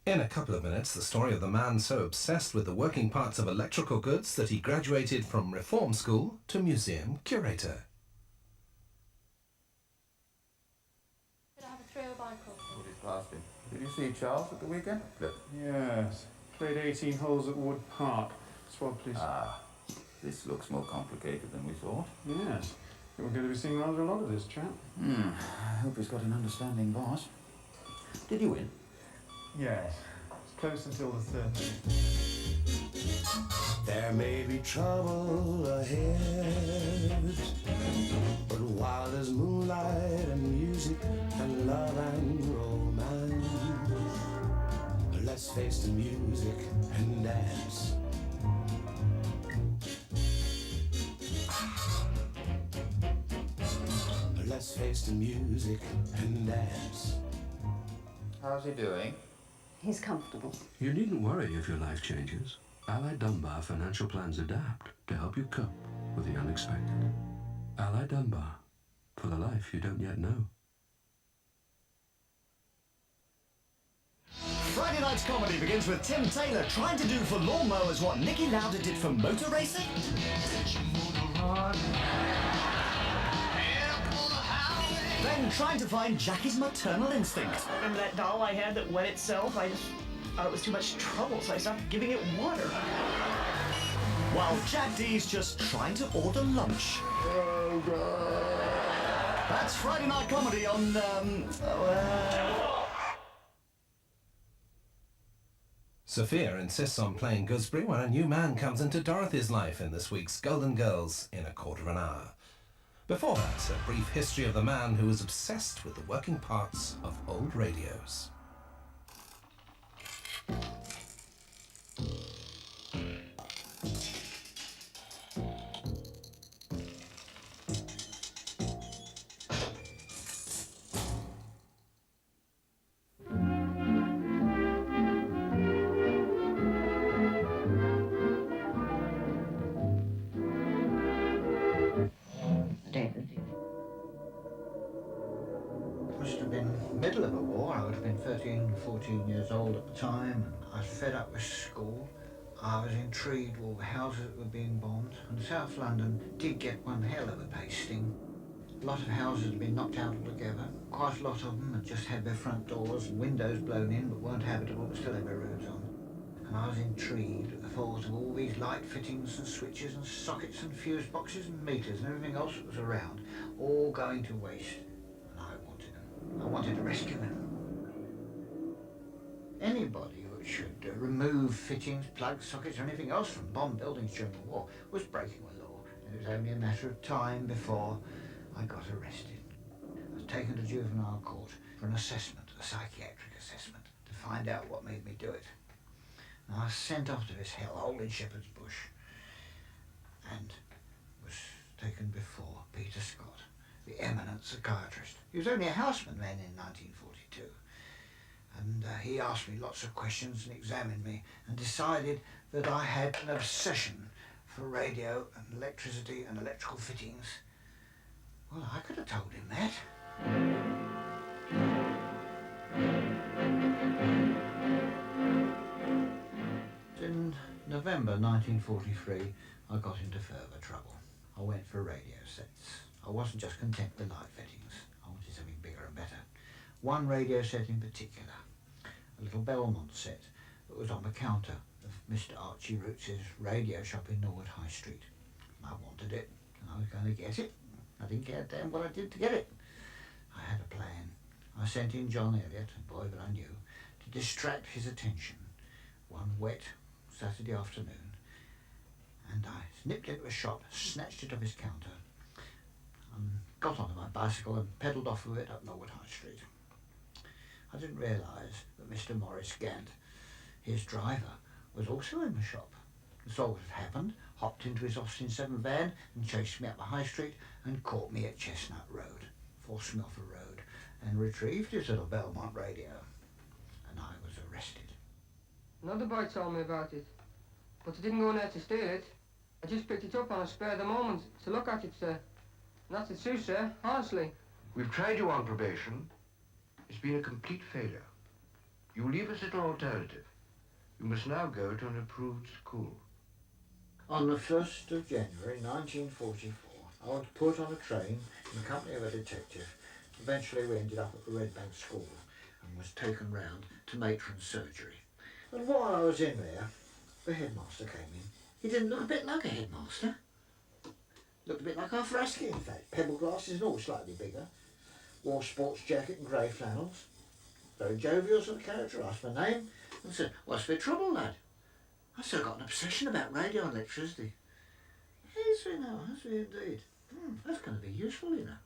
In a couple of minutes, the story of the man so obsessed with the working parts of electrical goods that he graduated from reform school to museum curator. Could I have a throw of Michael? What is blasting? Did you see Charles at the weekend? Look. Yes. Played 18 holes at Wood Park. Swab, please. Ah, this looks more complicated than we thought. Yes. We're going to be seeing rather a lot of this chap. I hope he's got an understanding boss. Did you win? Yes. It's close until the 30th. There may be trouble ahead, but while there's moonlight and music and love and romance, let's face the music and dance. Let's face the music and dance. How's he doing? He's comfortable. You needn't worry if your life changes. Allied Dunbar financial plans adapt to help you cope with the unexpected. Allied Dunbar, for the life you don't yet know. Friday night's comedy begins with Tim Taylor trying to do for lawnmowers what Niki Lauda did for motor racing. Then trying to find Jackie's maternal instinct. Remember that doll I had that wet itself? I just thought it was too much trouble, so I stopped giving it water. While Jack D's just trying to order lunch. That's Friday night comedy on, Sophia insists on playing Gooseberry when a new man comes into Dorothy's life in this week's Golden Girls in a quarter of an hour. Before that, a brief history of the man who was obsessed with the working parts of old radios. Must have been middle of a war. I would have been 13, 14 years old at the time, and I was fed up with school. I was intrigued with all the houses that were being bombed, and South London did get one hell of a pasting. A lot of houses had been knocked out altogether. Quite a lot of them had just had their front doors and windows blown in but weren't habitable, but still had their roofs on. And I was intrigued at the thought of all these light fittings and switches and sockets and fuse boxes and meters and everything else that was around, all going to waste. And I wanted them. I wanted to rescue them. Anybody who should remove fittings, plugs, sockets or anything else from bomb buildings during the war was breaking the law. And it was only a matter of time before I got arrested. I was taken to juvenile court for an assessment, a psychiatric assessment, to find out what made me do it. And I was sent off to this hellhole in Shepherd's Bush and was taken before Peter Scott, the eminent psychiatrist. He was only a houseman then in 1942. And he asked me lots of questions and examined me and decided that I had an obsession for radio and electricity and electrical fittings. Well, I could have told him that. In November 1943, I got into further trouble. I went for radio sets. I wasn't just content with light fittings. I wanted something bigger and better. One radio set in particular, a little Belmont set that was on the counter of Mr. Archie Roots' radio shop in Norwood High Street. I wanted it, and I was going to get it. I didn't care damn what I did to get it. I had a plan. I sent in John Elliott, a boy that I knew, to distract his attention one wet Saturday afternoon, and I snipped into a shop, snatched it off his counter, and got onto my bicycle and pedalled off with it up Norwood High Street. I didn't realise that Mr. Morris Gant, his driver, was also in the shop. And saw what had happened, hopped into his Austin 7 van and chased me up the High Street and caught me at Chestnut Road, forced me off the road, and retrieved his little Belmont radio. And I was arrested. Another boy told me about it, but I didn't go in there to steal it. I just picked it up on a spare of the moment to look at it, sir. Not the truth, sir, honestly. We've tried you on probation. It's been a complete failure. You leave us little alternative. You must now go to an approved school. On the 1st of January 1944, I was put on a train in the company of a detective. Eventually we ended up at the Red Bank School and was taken round to matron's surgery. And while I was in there, the headmaster came in. He didn't look a bit like a headmaster. Looked a bit like our Frasky, in fact. Pebble glasses and all, slightly bigger. Wore a sports jacket and grey flannels. Very jovial sort of character. Asked my name and said, "What's the trouble, lad?" I said, "I've got an obsession about radio and electricity." "Yes, we know, has we indeed? That's going to be useful, you know.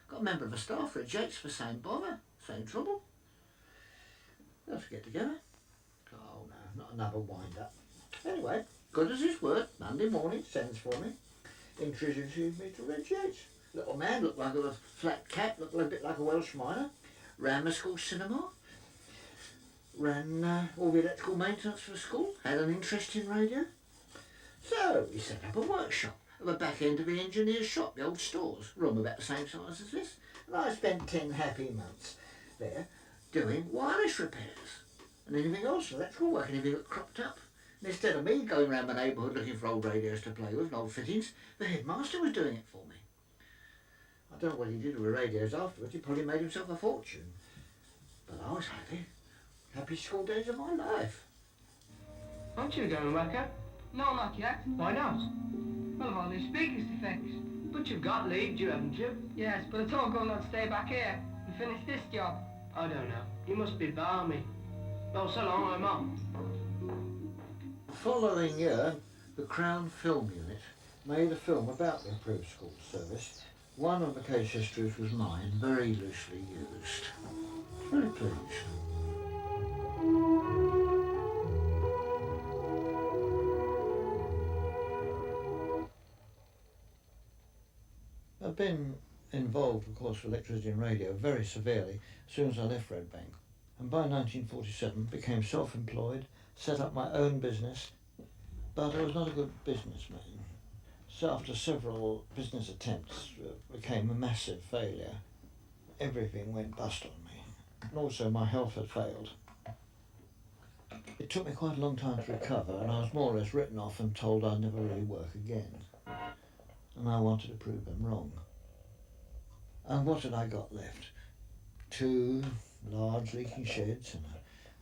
Got a member of the staff, Red Yates, for same bother, same trouble. Let's get together." Oh no, not another wind-up. Anyway, good as his word, Monday morning, sends for me. Introduces me to Red Yates. Little man, looked like a flat cap, looked a bit like a Welsh miner. Ran the school cinema. Ran all the electrical maintenance for the school. Had an interest in radio. So he set up a workshop at the back end of the engineer's shop, the old stores, room about the same size as this. And I spent 10 happy months there doing wireless repairs and anything else, electrical work, anything that cropped up. And instead of me going around the neighbourhood looking for old radios to play with and old fittings, the headmaster was doing it for me. I don't know what he did with the radios afterwards. He probably made himself a fortune. But I was happy. Happy school days of my life. Aren't you going, Waka? No, not yet. Why not? Well, I've only speakers to fix. But you've got leave, you haven't you? Yes, but it's all going to stay back here and finish this job. I don't know. You must be balmy. Well, so long, I'm off. The following year, the Crown Film Unit made a film about the approved school service. One of the case histories was mine, very loosely used. Very pleased. I've been involved, of course, with electricity and radio very severely as soon as I left Red Bank. And by 1947 became self-employed, set up my own business, but I was not a good businessman. So after several business attempts, became a massive failure. Everything went bust on me. And also my health had failed. It took me quite a long time to recover, and I was more or less written off and told I'd never really work again. And I wanted to prove them wrong. And what had I got left? 2 large leaking sheds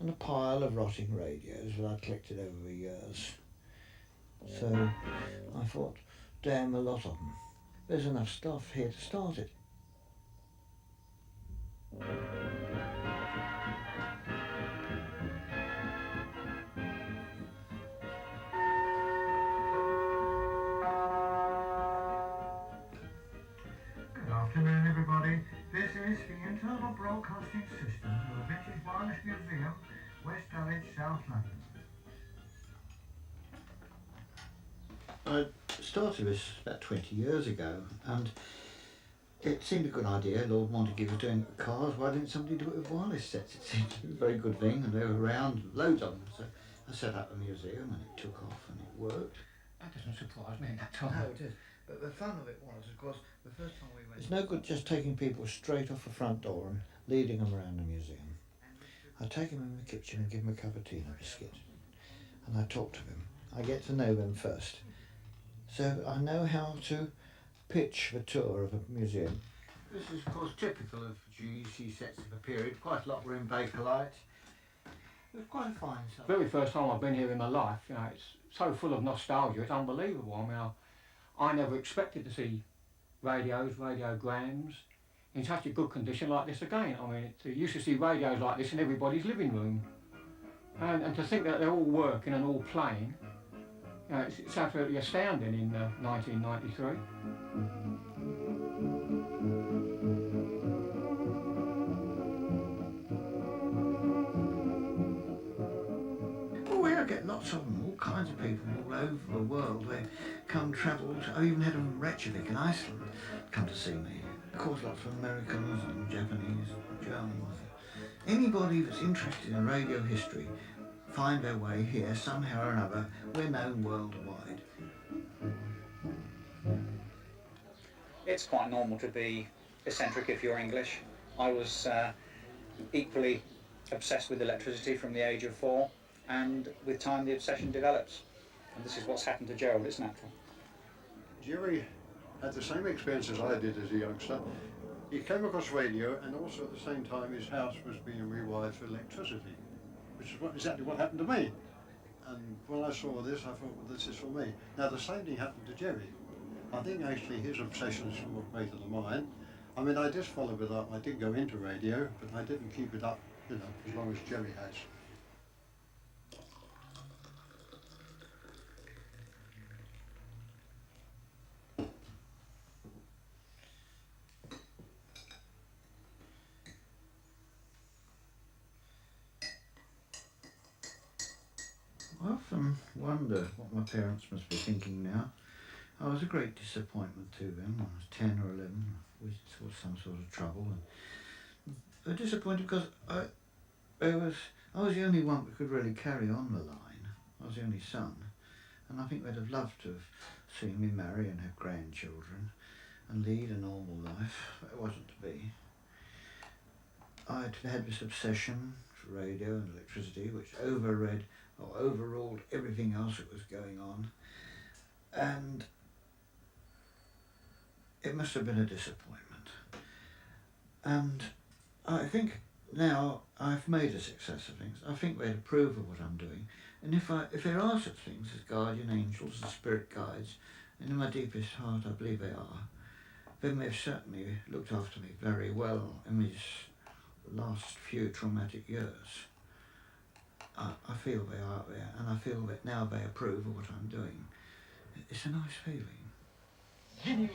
and a pile of rotting radios that I'd collected over the years. So I thought, damn a lot of them. There's enough stuff here to start it. Good afternoon, everybody. This is the internal broadcasting system of the British Wireless Museum, West Dulwich, South London. I started this about 20 years ago, and it seemed a good idea. Lord Montague was doing it with cars. Why didn't somebody do it with wireless sets? It seemed to be a very good thing, and they were around, loads of them. So I set up a museum, and it took off, and it worked. That doesn't surprise me at all. No, it is. But the fun of it was, of course, the first time we went... It's no good just taking people straight off the front door and leading them around the museum. I take them in the kitchen and give them a cup of tea and a biscuit. And I talk to them. I get to know them first. So I know how to pitch the tour of a museum. This is, of course, typical of GEC sets of the period. Quite a lot were in Bakelite. It was quite a fine site. Very first time I've been here in my life, you know, it's so full of nostalgia, it's unbelievable. I mean, I never expected to see radios, radiograms in such a good condition like this again. I mean, you used to see radios like this in everybody's living room. And to think that they're all working and all playing, you know, it's absolutely astounding in 1993. Oh, yeah, I get lots of them, all kinds of people all over the world. They come travel. I even had them in Reykjavik in Iceland come to see me. Of course, lots of Americans and Japanese, Germans. Anybody that's interested in radio history find their way here somehow or another. We're known worldwide. It's quite normal to be eccentric if you're English. I was equally obsessed with electricity from the age of 4, and with time the obsession develops. And this is what's happened to Gerald, it's natural. Jerry had the same experience as I did as a youngster. He came across radio, and also at the same time his house was being rewired for electricity, which is exactly what happened to me. And when I saw this, I thought, well, this is for me. Now, the same thing happened to Jerry. I think actually his obsession is more greater than mine. I mean, I just followed it up. I did go into radio, but I didn't keep it up, you know, as long as Jerry has. I often wonder what my parents must be thinking now. I was a great disappointment to them when I was 10 or 11. We saw some sort of trouble. And they were disappointed because I was the only one that could really carry on the line. I was the only son. And I think they'd have loved to have seen me marry and have grandchildren and lead a normal life. But it wasn't to be. I'd had this obsession for radio and electricity which overruled everything else that was going on, and it must have been a disappointment. And I think now I've made a success of things. I think they'd approve of what I'm doing, and if there are such things as guardian angels and spirit guides, and in my deepest heart I believe they are, then they've certainly looked after me very well in these last few traumatic years. I feel they are there, and I feel that now they approve of what I'm doing. It's a nice feeling.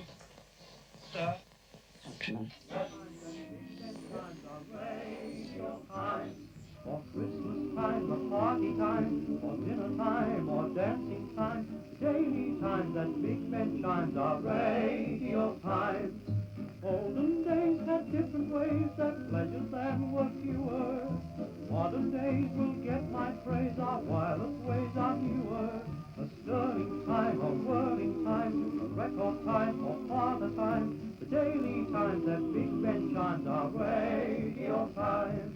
For Christmas time, or party time, or dinner time, or dancing time, daily time that Big Ben chimes are radio time. Olden days had different ways that pleasures and were fewer. Modern days will get my praise, our wireless ways are newer. A sterling time, a whirling time, a record time, or father time, the daily times that Big Ben chimes are radio time.